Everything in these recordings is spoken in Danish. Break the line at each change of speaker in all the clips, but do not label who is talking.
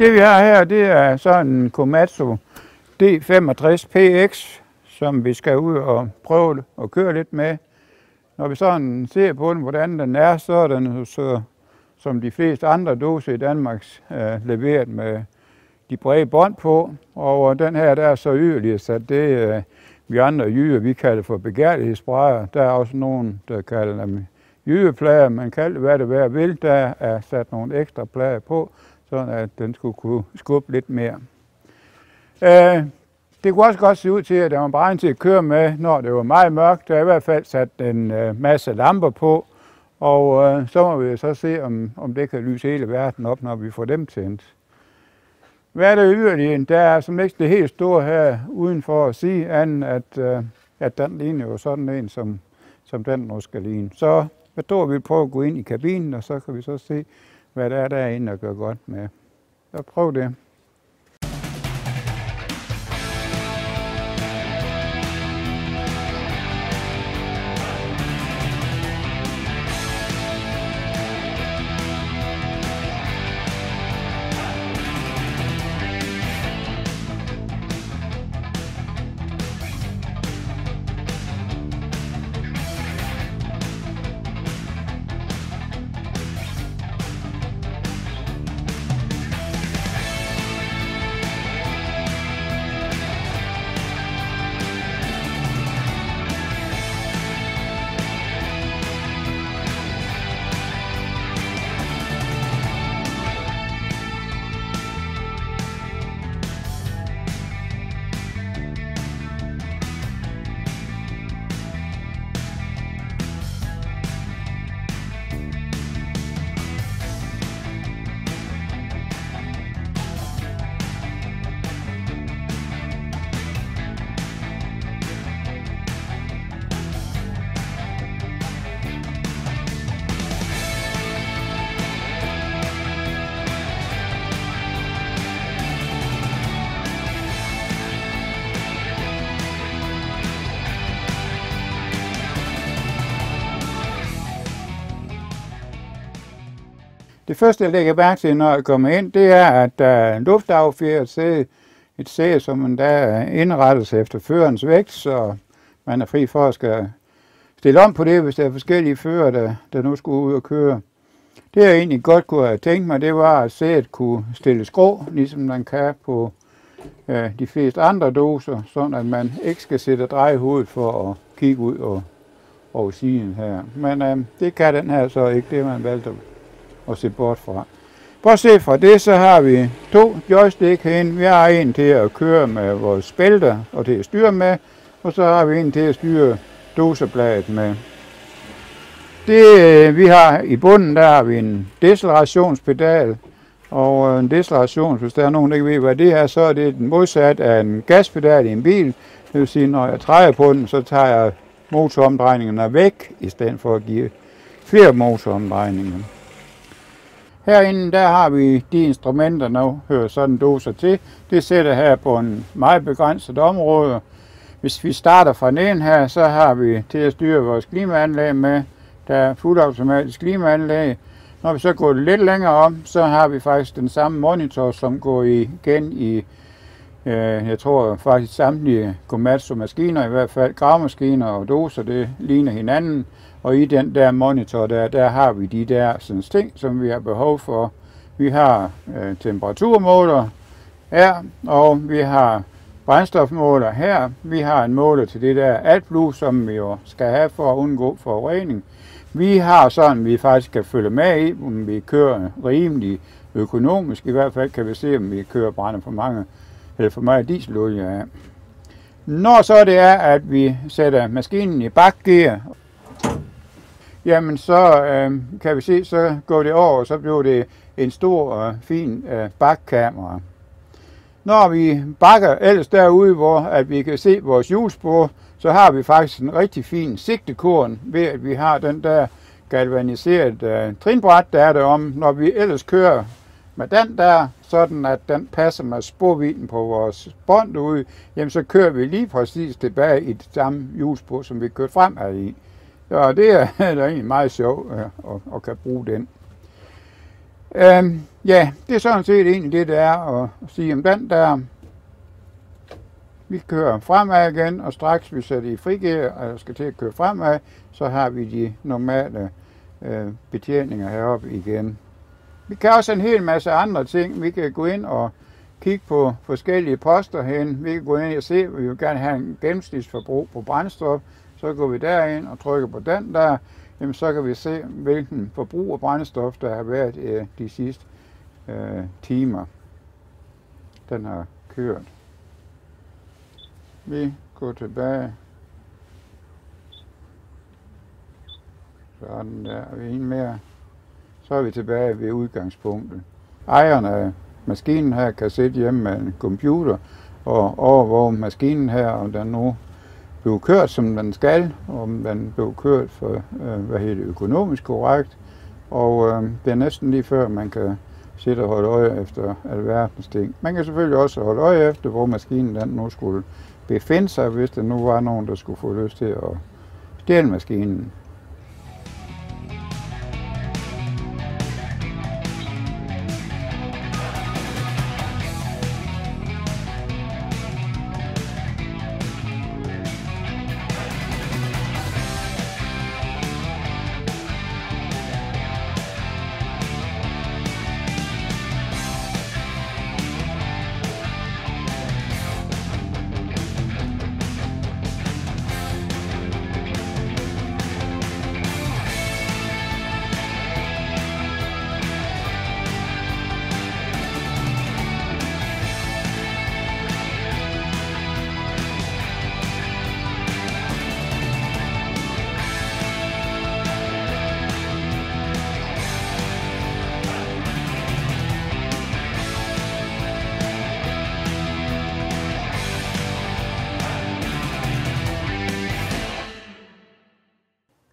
Det vi har her, det er sådan en Komatsu D65PX, som vi skal ud og prøve at køre lidt med. Når vi sådan ser på den, hvordan den er, så er den så, som de fleste andre dåser i Danmark, leveret med de brede bånd på. Og den her, der er så yderligere sat det, vi andre jyder, vi kalder for begærlighedsbrædder. Der er også nogen, der kalder dem jydeplader, man kalder hvad det være vil. Der er sat nogle ekstra plader på, så at den skulle kunne skubbe lidt mere. Det kunne også godt se ud til, at der var beregnet til at køre med, når det var meget mørkt. Der er i hvert fald sat en masse lamper på, og så må vi så se, om det kan lyse hele verden op, når vi får dem tændt. Hvad er der yderligere? Der er som ikke det helt store her udenfor at sige, andet at den ligner jo sådan en, som den nu skal ligne. Så jeg tror, vi prøver at gå ind i kabinen, og så kan vi så se, hvad der er derinde og gøre godt med. Så prøv det. Det første, jeg lægger mærke til, når jeg kommer ind, det er, at der er en luftaffjedret et sæde, som man der indrettes efter førerens vægt, så man er fri for at skal stille om på det, hvis der er forskellige fører, der nu skulle ud og køre. Det jeg egentlig godt kunne have tænkt mig, det var, at sædet kunne stille skrå, ligesom man kan på de fleste andre doser, sådan at man ikke skal sætte og dreje hovedet for at kigge ud over siden her. Men det kan den her så ikke, det man valgte at se bort fra. Bortset fra det, så har vi 2 joystick herinde. Vi har en til at køre med vores spælter og til at styre med, og så har vi en til at styre dosebladet med. Det vi har i bunden, der har vi en decelerationspedal, og en deceleration, hvis der er nogen, der ikke ved, hvad det er, så er det den modsat af en gaspedal i en bil. Det vil sige, når jeg træder på den, så tager jeg motoromdrejningerne væk, i stedet for at give flere motoromdrejninger. Herinde der har vi de instrumenter, der hører sådan doser til. Det sætter her på en meget begrænset område. Hvis vi starter fra den her, så har vi til at styre vores klimaanlæg med. Der er fuldautomatisk klimaanlæg. Når vi så går lidt længere om, så har vi faktisk den samme monitor, som går igen i, jeg tror faktisk samtlige Komatsu-maskiner, i hvert fald gravemaskiner og doser, det ligner hinanden. Og i den der monitor, der har vi de der sådan ting, som vi har behov for. Vi har temperaturmåler her, og vi har brændstofmåler her. Vi har en måler til det der AdBlue, som vi jo skal have for at undgå forurening. Vi har sådan, vi faktisk kan følge med i, om vi kører rimelig økonomisk. I hvert fald kan vi se, om vi kører brænder for meget dieselolie af. Når så det er, at vi sætter maskinen i bakgear, jamen så kan vi se, så går det over, og så bliver det en stor og fin bakkamera. Når vi bakker ellers derude, hvor at vi kan se vores hjulspor, så har vi faktisk en rigtig fin sigtekorn ved, at vi har den der galvaniseret trinbræt, der er derom. Når vi ellers kører med den der, sådan at den passer med sporvidden på vores bånd derude, jamen så kører vi lige præcis tilbage i det samme hjulspor, som vi kørte fremad i. Så det er egentlig meget sjovt at kan bruge den. Ja, det er sådan set egentlig det, der er at sige om den der. Vi kører fremad igen, og straks vi sætter i frigear, og skal til at køre fremad, så har vi de normale betjeninger heroppe igen. Vi kan også en hel masse andre ting. Vi kan gå ind og kigge på forskellige poster hen. Vi kan gå ind og se, at vi vil gerne have en gennemsnitsforbrug på brændstof. Så går vi derind og trykker på den der. Jamen, så kan vi se, hvilken forbrug af brændstof, der har været de sidste timer. Den har kørt. Vi går tilbage. Sådan der, og en mere. Så er vi tilbage ved udgangspunktet. Ejeren af maskinen her kan sidde hjemme med en computer og overvåge maskinen her, om den nu bliver kørt, som den skal, om den bliver kørt for, økonomisk korrekt. Og det er næsten lige før, man kan sidde og holde øje efter alverdens ting. Man kan selvfølgelig også holde øje efter, hvor maskinen den nu skulle befinde sig, hvis der nu var nogen, der skulle få lyst til at stjæle maskinen.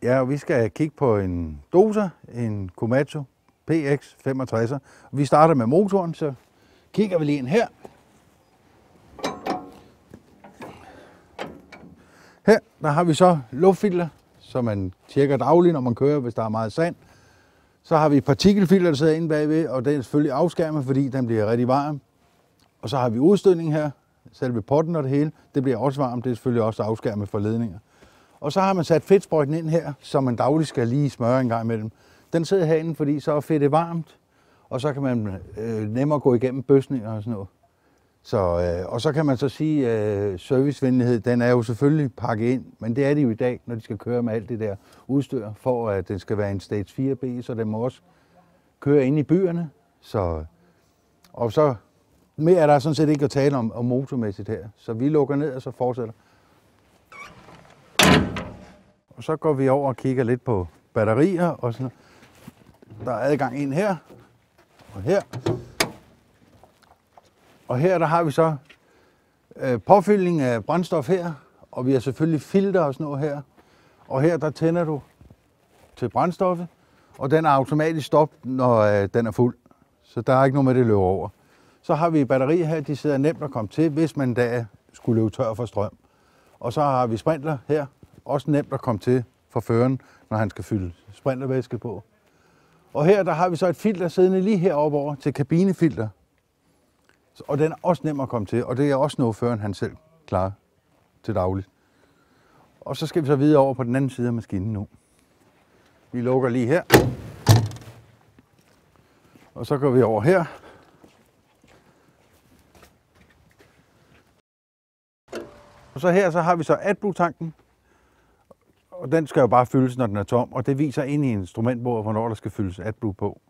Ja, og vi skal kigge på en Dozer, en Komatsu PX 65. Vi starter med motoren, så kigger vi lige ind her. Her der har vi så luftfilter, som man tjekker dagligt, når man kører, hvis der er meget sand. Så har vi partikelfilter, der sidder inde bagved, og den er selvfølgelig afskærmet, fordi den bliver rigtig varm. Og så har vi udstødning her, selve potten og det hele. Det bliver også varmt, det er selvfølgelig også afskærmet for ledninger. Og så har man sat fedtsprøjten ind her, som man dagligt skal lige smøre en gang imellem. Den sidder herinde, fordi så er fedtet varmt, og så kan man nemmere gå igennem bøsninger og sådan noget. Så, og så kan man så sige, at servicevenlighed, den er jo selvfølgelig pakket ind, men det er det jo i dag, når de skal køre med alt det der udstyr, for at den skal være en Stage 4B, så den må også køre ind i byerne. Så, og så mere er der sådan set ikke at tale om motormæssigt her, så vi lukker ned og så fortsætter. Og så går vi over og kigger lidt på batterier og sådan noget. Der er adgang ind her og her. Og her der har vi så påfyldning af brændstof her, og vi har selvfølgelig filter og sådan noget her. Og her der tænder du til brændstoffet, og den er automatisk stop, når den er fuld. Så der er ikke noget med, det løber over. Så har vi batterier her, de sidder nemt at komme til, hvis man da skulle løbe tør for strøm. Og så har vi sprinkler her, også nemt at komme til for føreren, når han skal fylde sprintervæske på. Og her der har vi så et filter siddende lige heroppe over til kabinefilter. Og den er også nem at komme til, og det er også noget føreren han selv klarer til dagligt. Og så skal vi så videre over på den anden side af maskinen nu. Vi lukker lige her. Og så går vi over her. Og så her så har vi så AdBlue-tanken. Og den skal jo bare fyldes, når den er tom, og det viser ind i instrumentbordet, hvornår der skal fyldes AdBlue på.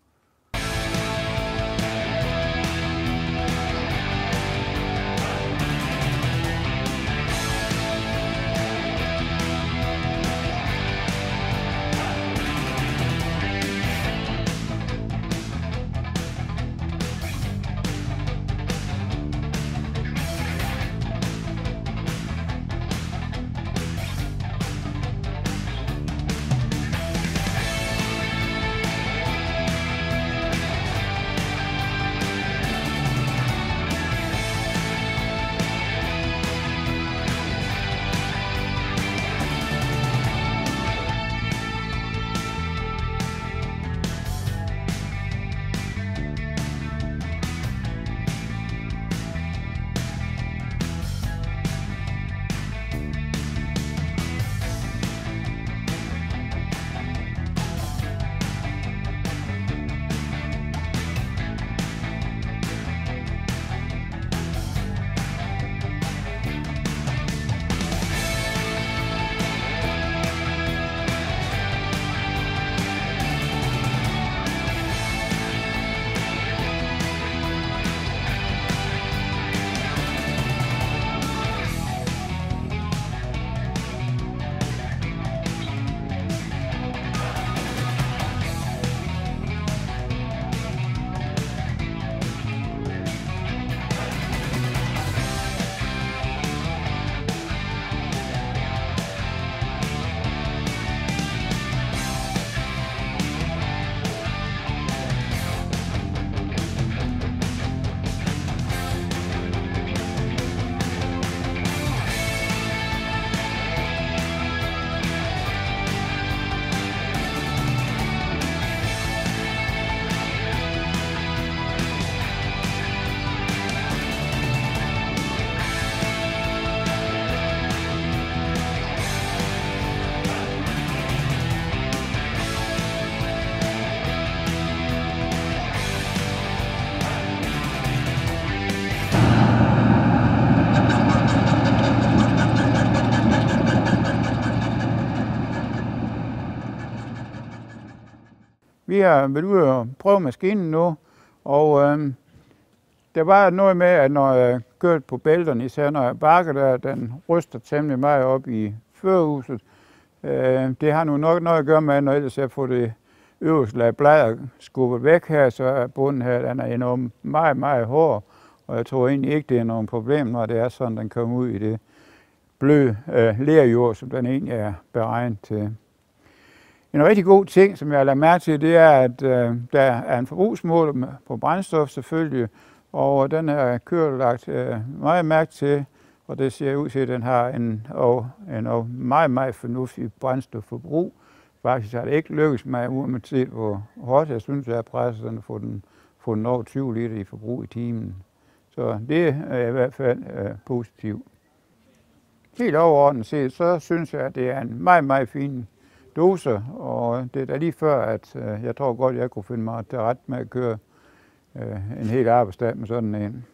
Vi har været ude og prøve maskinen nu, og der var noget med, at når jeg kørte på bælterne, især når jeg bakker der, den ryster temmelig meget op i førerhuset. Det har nu nok noget at gøre med, når ellers jeg får det øverste lag blader skubbet væk her, så er bunden her, den er enormt meget, meget hård. Og jeg tror egentlig ikke, det er noget problem, når det er sådan, den kommer ud i det bløde lerjord, som den egentlig er beregnet til. En rigtig god ting, som jeg har lagt mærke til, det er, at der er en forbrugsmåler på brændstof selvfølgelig, og den her kører lagt meget mærke til, og det ser ud til, at den har en meget, meget fornuftig brændstofforbrug. Faktisk har det ikke lykkes mig, uanset hvor hårdt jeg synes, jeg har presset den, at få den over 20 liter i forbrug i timen. Så det er i hvert fald positivt. Helt overordnet set, så synes jeg, at det er en meget, meget fin dose, og det er da lige før, at jeg tror godt, jeg kunne finde mig til ret med at køre en hel arbejdsdag med sådan en.